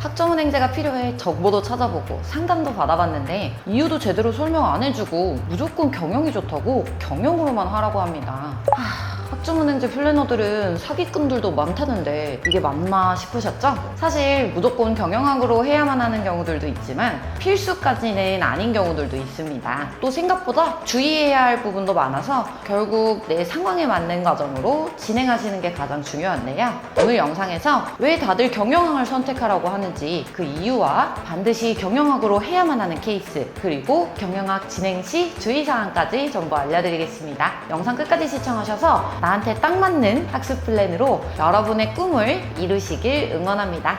학점은행제가 필요해 정보도 찾아보고 상담도 받아봤는데 이유도 제대로 설명 안 해주고 무조건 경영이 좋다고 경영으로만 하라고 합니다. 학점은행제 플래너들은 사기꾼들도 많다는데 이게 맞나 싶으셨죠? 사실 무조건 경영학으로 해야만 하는 경우들도 있지만 필수까지는 아닌 경우들도 있습니다. 또 생각보다 주의해야 할 부분도 많아서 결국 내 상황에 맞는 과정으로 진행하시는 게 가장 중요한데요. 오늘 영상에서 왜 다들 경영학을 선택하라고 하는지 그 이유와 반드시 경영학으로 해야만 하는 케이스 그리고 경영학 진행 시 주의사항까지 전부 알려드리겠습니다. 영상 끝까지 시청하셔서 나한테 딱 맞는 학습 플랜으로 여러분의 꿈을 이루시길 응원합니다.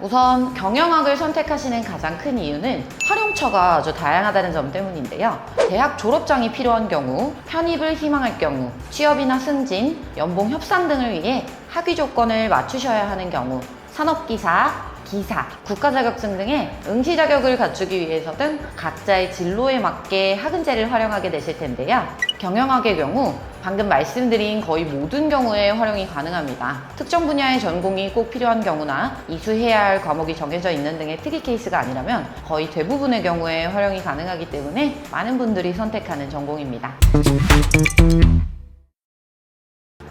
우선 경영학을 선택하시는 가장 큰 이유는 활용처가 아주 다양하다는 점 때문인데요. 대학 졸업장이 필요한 경우, 편입을 희망할 경우, 취업이나 승진, 연봉 협상 등을 위해 학위 조건을 맞추셔야 하는 경우, 산업기사, 기사, 국가자격증 등의 응시 자격을 갖추기 위해서 등 각자의 진로에 맞게 학은제를 활용하게 되실 텐데요. 경영학의 경우 방금 말씀드린 거의 모든 경우에 활용이 가능합니다. 특정 분야의 전공이 꼭 필요한 경우나 이수해야 할 과목이 정해져 있는 등의 특이 케이스가 아니라면 거의 대부분의 경우에 활용이 가능하기 때문에 많은 분들이 선택하는 전공입니다.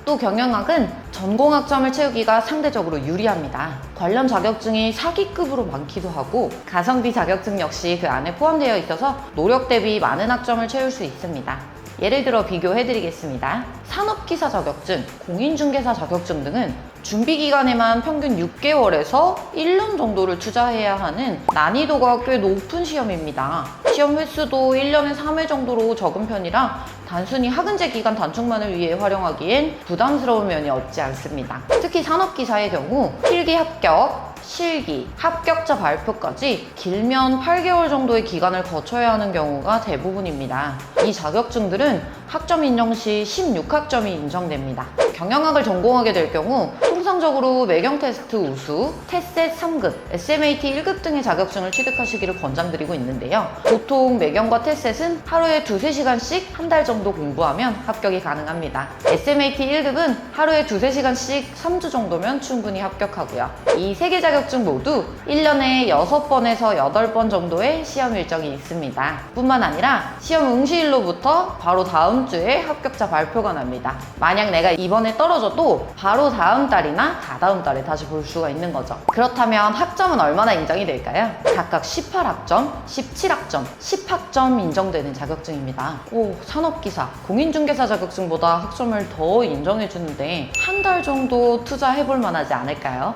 또 경영학은 전공학점을 채우기가 상대적으로 유리합니다. 관련 자격증이 사기급으로 많기도 하고 가성비 자격증 역시 그 안에 포함되어 있어서 노력 대비 많은 학점을 채울 수 있습니다. 예를 들어 비교해드리겠습니다. 산업기사 자격증, 공인중개사 자격증 등은 준비기간에만 평균 6개월에서 1년 정도를 투자해야 하는 난이도가 꽤 높은 시험입니다. 시험 횟수도 1년에 3회 정도로 적은 편이라 단순히 학은제 기간 단축만을 위해 활용하기엔 부담스러운 면이 없지 않습니다. 특히 산업기사의 경우 필기 합격, 실기, 합격자 발표까지 길면 8개월 정도의 기간을 거쳐야 하는 경우가 대부분입니다. 이 자격증들은 학점 인정 시 16학점이 인정됩니다. 경영학을 전공하게 될 경우 통상적으로 매경 테스트 우수, 테셋 3급, SMAT 1급 등의 자격증을 취득하시기를 권장드리고 있는데요. 보통 매경과 테셋은 하루에 2~3시간씩 한 달 정도 공부하면 합격이 가능합니다. SMAT 1급은 하루에 2~3시간씩 3주 정도면 충분히 합격하고요. 이 3개 자격증 모두 1년에 6번에서 8번 정도의 시험 일정이 있습니다. 뿐만 아니라 시험 응시일로부터 바로 다음 주에 합격자 발표가 납니다. 만약 내가 이번에 떨어져도 바로 다음 달이나 다다음 달에 다시 볼 수가 있는 거죠. 그렇다면 학점은 얼마나 인정이 될까요? 각각 18학점, 17학점, 10학점 인정되는 자격증입니다. 산업기사, 공인중개사 자격증보다 학점을 더 인정해주는데 한 달 정도 투자해볼 만하지 않을까요?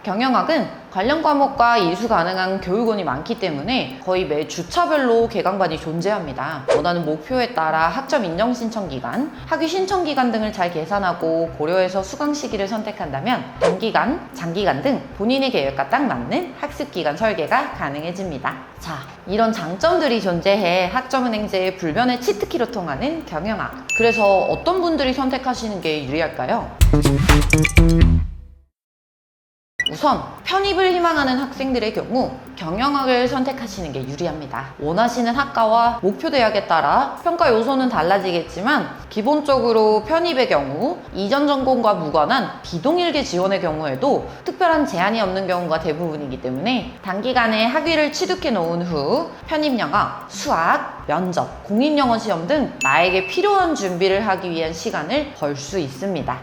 경영학은 관련 과목과 이수 가능한 교육원이 많기 때문에 거의 매 주차별로 개강반이 존재합니다. 원하는 목표에 따라 학점 인정 신청 기간, 학위 신청 기간 등을 잘 계산하고 고려해서 수강 시기를 선택한다면 단기간, 장기간 등 본인의 계획과 딱 맞는 학습 기간 설계가 가능해집니다. 자, 이런 장점들이 존재해 학점은행제의 불변의 치트키로 통하는 경영학. 그래서 어떤 분들이 선택하시는 게 유리할까요? 우선 편입을 희망하는 학생들의 경우 경영학을 선택하시는 게 유리합니다. 원하시는 학과와 목표 대학에 따라 평가 요소는 달라지겠지만 기본적으로 편입의 경우 이전 전공과 무관한 비동일계 지원의 경우에도 특별한 제한이 없는 경우가 대부분이기 때문에 단기간에 학위를 취득해 놓은 후 편입영어, 수학, 면접, 공인영어 시험 등 나에게 필요한 준비를 하기 위한 시간을 벌 수 있습니다.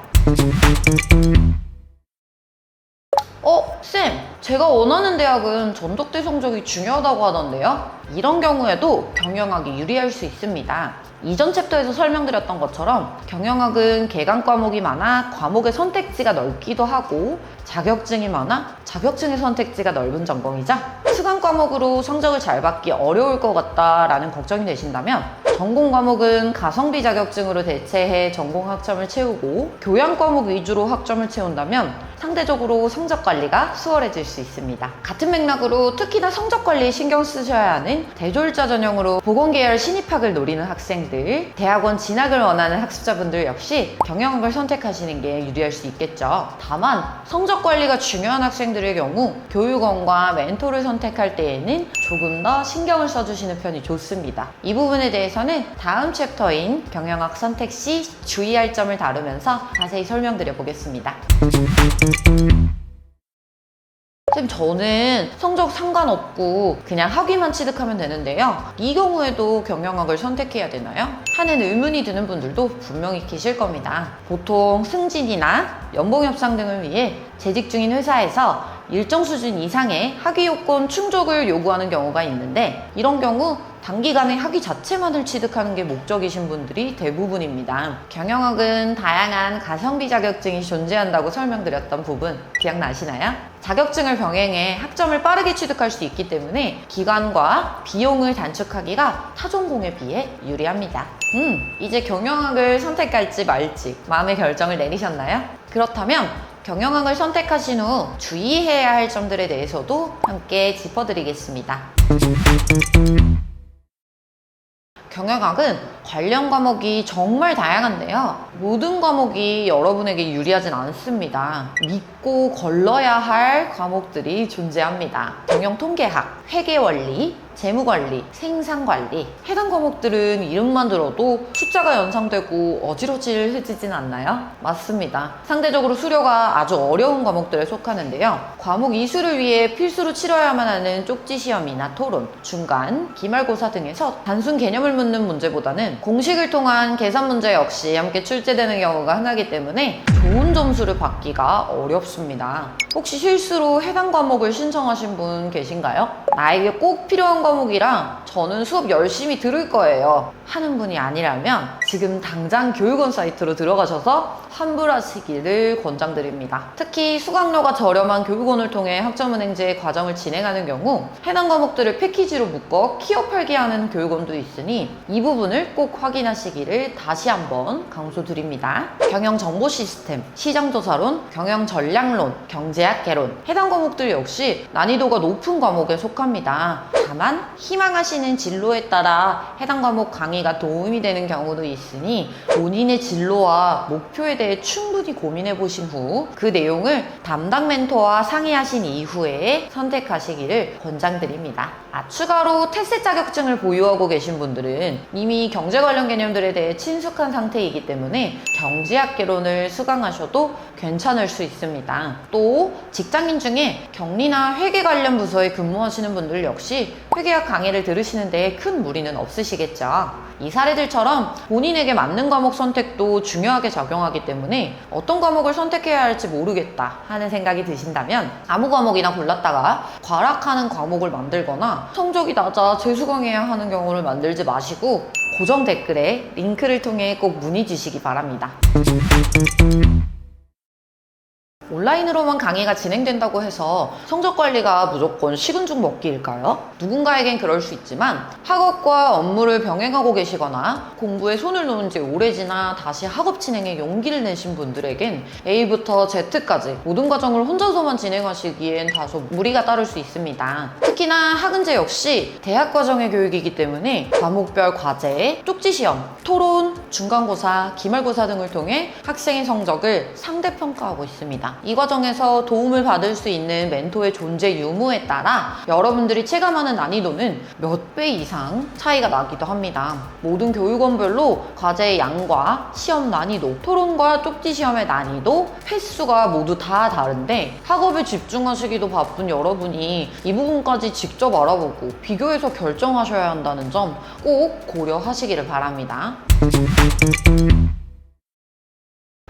쌤, 제가 원하는 대학은 전덕대 성적이 중요하다고 하던데요? 이런 경우에도 경영학이 유리할 수 있습니다. 이전 챕터에서 설명드렸던 것처럼 경영학은 개강 과목이 많아 과목의 선택지가 넓기도 하고 자격증이 많아 자격증의 선택지가 넓은 전공이죠. 수강 과목으로 성적을 잘 받기 어려울 것 같다라는 걱정이 되신다면 전공 과목은 가성비 자격증으로 대체해 전공 학점을 채우고 교양 과목 위주로 학점을 채운다면 상대적으로 성적 관리가 수월해질 수 있습니다. 같은 맥락으로 특히나 성적 관리에 신경 쓰셔야 하는 원하는 대졸자 전형으로 보건계열 신입학을 노리는 학생들, 대학원 진학을 원하는 학습자분들 역시 경영학을 선택하시는 게 유리할 수 있겠죠. 다만 성적 관리가 중요한 학생들의 경우 교육원과 멘토를 선택할 때에는 조금 더 신경을 써주시는 편이 좋습니다. 이 부분에 대해서는 다음 챕터인 경영학 선택 시 주의할 점을 다루면서 자세히 설명드려 보겠습니다. 선생님, 저는 성적 상관없고 그냥 학위만 취득하면 되는데요. 이 경우에도 경영학을 선택해야 되나요? 하는 의문이 드는 분들도 분명히 계실 겁니다. 보통 승진이나 연봉 협상 등을 위해 재직 중인 회사에서 일정 수준 이상의 학위 요건 충족을 요구하는 경우가 있는데, 이런 경우 단기간에 학위 자체만을 취득하는 게 목적이신 분들이 대부분입니다. 경영학은 다양한 가성비 자격증이 존재한다고 설명드렸던 부분 기억나시나요? 자격증을 병행해 학점을 빠르게 취득할 수 있기 때문에 기간과 비용을 단축하기가 타 전공에 비해 유리합니다. 이제 경영학을 선택할지 말지 마음의 결정을 내리셨나요? 그렇다면 경영학을 선택하신 후 주의해야 할 점들에 대해서도 함께 짚어드리겠습니다. 경영학은 관련 과목이 정말 다양한데요. 모든 과목이 여러분에게 유리하진 않습니다. 믿고 걸러야 할 과목들이 존재합니다. 경영통계학, 회계원리, 재무관리, 생산관리. 해당 과목들은 이름만 들어도 숫자가 연상되고 어질어질해지진 않나요? 맞습니다. 상대적으로 수료가 아주 어려운 과목들에 속하는데요. 과목 이수를 위해 필수로 치러야만 하는 쪽지 시험이나 토론, 중간, 기말고사 등에서 단순 개념을 묻는 문제보다는 공식을 통한 계산 문제 역시 함께 출제되는 경우가 흔하기 때문에 좋은 점수를 받기가 어렵습니다. 혹시 실수로 해당 과목을 신청하신 분 계신가요? 나에게 꼭 필요한 과목이랑 저는 수업 열심히 들을 거예요 하는 분이 아니라면 지금 당장 교육원 사이트로 들어가셔서 환불하시기를 권장드립니다. 특히 수강료가 저렴한 교육원을 통해 학점은행제 과정을 진행하는 경우 해당 과목들을 패키지로 묶어 키업팔기하는 교육원도 있으니 이 부분을 꼭 확인하시기를 다시 한번 강조드립니다. 경영정보시스템, 시장조사론, 경영전략론, 경제학 개론. 해당 과목들 역시 난이도가 높은 과목에 속합니다. 다만 희망하시는 진로에 따라 해당 과목 강의가 도움이 되는 경우도 있으니 본인의 진로와 목표에 대해 충분히 고민해 보신 후 그 내용을 담당 멘토와 상의하신 이후에 선택하시기를 권장드립니다. 추가로 테스 자격증을 보유하고 계신 분들은 이미 경제 관련 개념들에 대해 친숙한 상태이기 때문에 경제학 개론을 수강하셔도 괜찮을 수 있습니다. 또 직장인 중에 격리나 회계 관련 부서에 근무하시는 분들 역시 회계학 강의를 들으시는 데 큰 무리는 없으시겠죠. 이 사례들처럼 본인에게 맞는 과목 선택도 중요하게 작용하기 때문에 어떤 과목을 선택해야 할지 모르겠다 하는 생각이 드신다면 아무 과목이나 골랐다가 과락하는 과목을 만들거나 성적이 낮아 재수강해야 하는 경우를 만들지 마시고 고정 댓글에 링크를 통해 꼭 문의 주시기 바랍니다. 온라인으로만 강의가 진행된다고 해서 성적 관리가 무조건 식은 죽 먹기일까요? 누군가에겐 그럴 수 있지만 학업과 업무를 병행하고 계시거나 공부에 손을 놓은 지 오래 지나 다시 학업 진행에 용기를 내신 분들에겐 A부터 Z까지 모든 과정을 혼자서만 진행하시기엔 다소 무리가 따를 수 있습니다. 특히나 학은제 역시 대학 과정의 교육이기 때문에 과목별 과제, 쪽지시험, 토론, 중간고사, 기말고사 등을 통해 학생의 성적을 상대평가하고 있습니다. 이 과정에서 도움을 받을 수 있는 멘토의 존재 유무에 따라 여러분들이 체감하는 난이도는 몇 배 이상 차이가 나기도 합니다. 모든 교육원별로 과제의 양과 시험 난이도, 토론과 쪽지 시험의 난이도, 횟수가 모두 다 다른데 학업에 집중하시기도 바쁜 여러분이 이 부분까지 직접 알아보고 비교해서 결정하셔야 한다는 점 꼭 고려하시기를 바랍니다.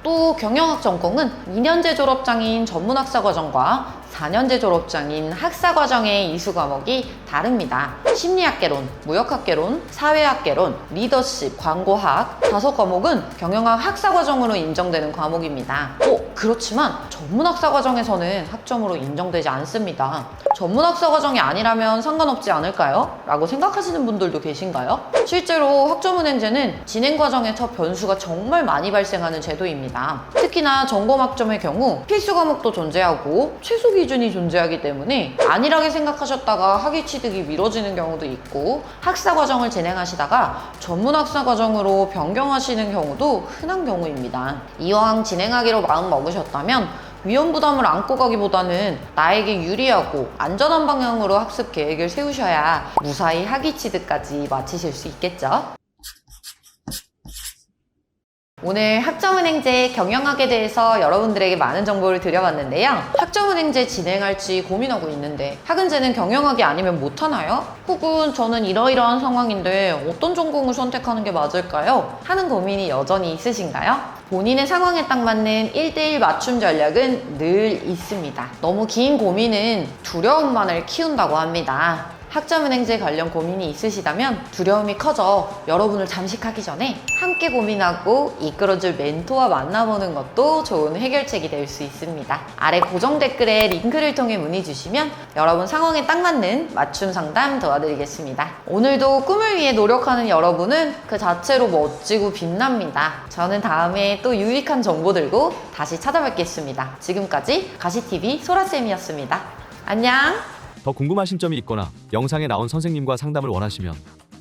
또 경영학 전공은 2년제 졸업장인 전문학사과정과 4년제 졸업장인 학사과정의 이수 과목이 다릅니다. 심리학개론, 무역학개론, 사회학개론, 리더십, 광고학 5과목은 경영학 학사과정으로 인정되는 과목입니다. 그렇지만 전문학사과정에서는 학점으로 인정되지 않습니다. 전문학사과정이 아니라면 상관없지 않을까요? 라고 생각하시는 분들도 계신가요? 실제로 학점은행제는 진행 과정에서 변수가 정말 많이 발생하는 제도입니다. 특히나 전공학점의 경우 필수 과목도 존재하고 최소 기준 기준이 존재하기 때문에 안일하게 생각하셨다가 학위 취득이 미뤄지는 경우도 있고, 학사 과정을 진행하시다가 전문 학사 과정으로 변경하시는 경우도 흔한 경우입니다. 이왕 진행하기로 마음 먹으셨다면 위험 부담을 안고 가기보다는 나에게 유리하고 안전한 방향으로 학습 계획을 세우셔야 무사히 학위 취득까지 마치실 수 있겠죠. 오늘 학점은행제 경영학에 대해서 여러분들에게 많은 정보를 드려봤는데요. 학점은행제 진행할지 고민하고 있는데 학은제는 경영학이 아니면 못하나요? 혹은 저는 이러이러한 상황인데 어떤 전공을 선택하는 게 맞을까요? 하는 고민이 여전히 있으신가요? 본인의 상황에 딱 맞는 1대1 맞춤 전략은 늘 있습니다. 너무 긴 고민은 두려움만을 키운다고 합니다. 학점은행제 관련 고민이 있으시다면 두려움이 커져 여러분을 잠식하기 전에 함께 고민하고 이끌어줄 멘토와 만나보는 것도 좋은 해결책이 될 수 있습니다. 아래 고정 댓글에 링크를 통해 문의 주시면 여러분 상황에 딱 맞는 맞춤 상담 도와드리겠습니다. 오늘도 꿈을 위해 노력하는 여러분은 그 자체로 멋지고 빛납니다. 저는 다음에 또 유익한 정보 들고 다시 찾아뵙겠습니다. 지금까지 가시TV 소라쌤이었습니다. 안녕! 더 궁금하신 점이 있거나 영상에 나온 선생님과 상담을 원하시면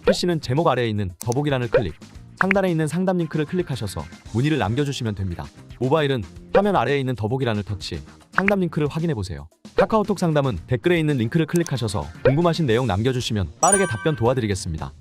PC는 제목 아래에 있는 더보기란을 클릭, 상단에 있는 상담 링크를 클릭하셔서 문의를 남겨주시면 됩니다. 모바일은 화면 아래에 있는 더보기란을 터치, 상담 링크를 확인해보세요. 카카오톡 상담은 댓글에 있는 링크를 클릭하셔서 궁금하신 내용 남겨주시면 빠르게 답변 도와드리겠습니다.